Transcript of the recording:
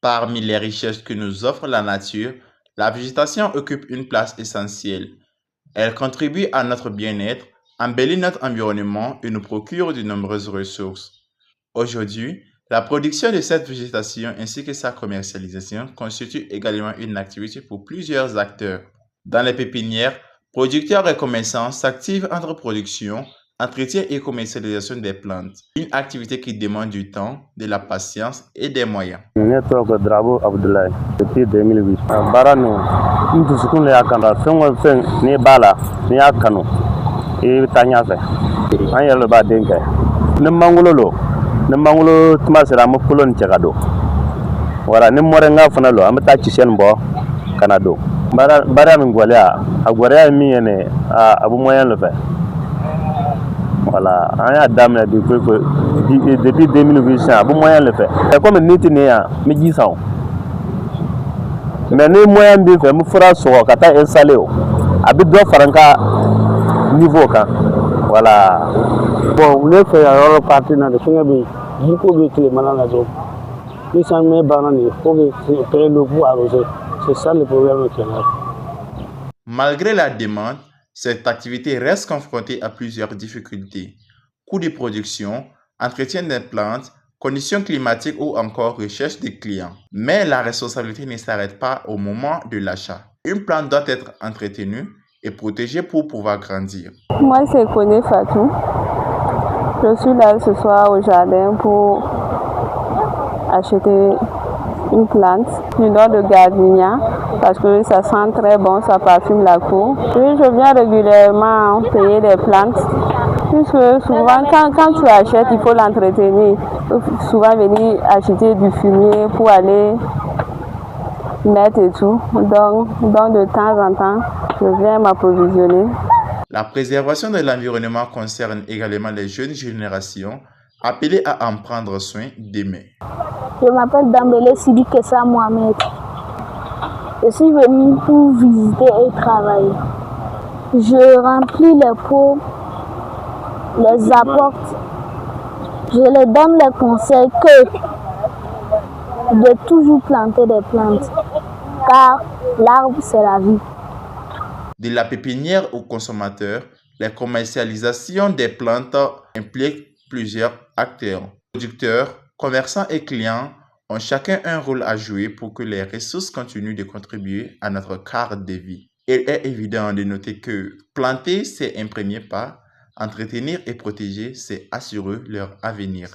Parmi les richesses que nous offre la nature, la végétation occupe une place essentielle. Elle contribue à notre bien-être, embellit notre environnement et nous procure de nombreuses ressources. Aujourd'hui, la production de cette végétation ainsi que sa commercialisation constitue également une activité pour plusieurs acteurs. Dans les pépinières, producteurs et commerçants s'activent entre production, entretien et commercialisation des plantes. Une activité qui demande du temps, de la patience et des moyens. Ne tɔgɔ Darabo Abdoulaye depuis 2008. Baara nin n dusukun de y'a kanu. Fɛn o fɛn n'i b'a la n'i y'a kanu i bɛ taa ɲɛfɛ. An yɛrɛ de b'a den kɛ. Ni mangoro lo, ni mangoro tuma sera an bɛ kolo nin cɛ ka don. Wala ni mɔrɛnga fana lo an bɛ taa kisɛ nin bɔ ka na don. Baara min gɛlɛya a gɛlɛya ye min ye nin a bɛ moyen de fɛ. Voilà, an y'a daminɛ depuis 2008 sisan a bɛ moyen de fɛ. Comme ni tɛ nin yan n bɛ ji san o. Mais ni moyen b'i fɛ n bɛ fura sɔgɔ ka taa installer o a bɛ dɔ fara n ka niveau kan. Voilà. Bon ne fɛ yan yɔrɔ partie na de fɛngɛ bɛ yen jiko bɛ tilemana la dɔrɔn ni samiyɛ banna nin faut que période d'eau pour arroser. C'est ça le problème qu'il y a. Malgré la demande, cette activité reste confrontée à plusieurs difficultés. Coûts de production, entretien des plantes, conditions climatiques ou encore recherche des clients. Mais la responsabilité ne s'arrête pas au moment de l'achat. Une plante doit être entretenue et protégée pour pouvoir grandir. Moi, c'est Koné Fatou. Je suis là ce soir au jardin pour acheter une plante du nom de gardenia parce que ça sent très bon, ça parfume la cour. Puis je viens régulièrement payer des plantes puisque souvent quand tu achètes, il faut l'entretenir. Il faut souvent venir acheter du fumier pour aller mettre et tout. Donc de temps en temps, je viens m'approvisionner. La préservation de l'environnement concerne également les jeunes générations appelées à en prendre soin demain. Je m'appelle Dambélé Sidi Kessa Mohamed. Je suis venu pour visiter et travailler. Je remplis les pots, les apporte. Je leur donne les conseils de toujours planter des plantes, car l'arbre c'est la vie. De la pépinière au consommateur, la commercialisation des plantes implique plusieurs acteurs. Producteurs, commerçants et clients ont chacun un rôle à jouer pour que les ressources continuent de contribuer à notre cadre de vie. Il est évident de noter que planter, c'est un premier pas, entretenir et protéger, c'est assurer leur avenir.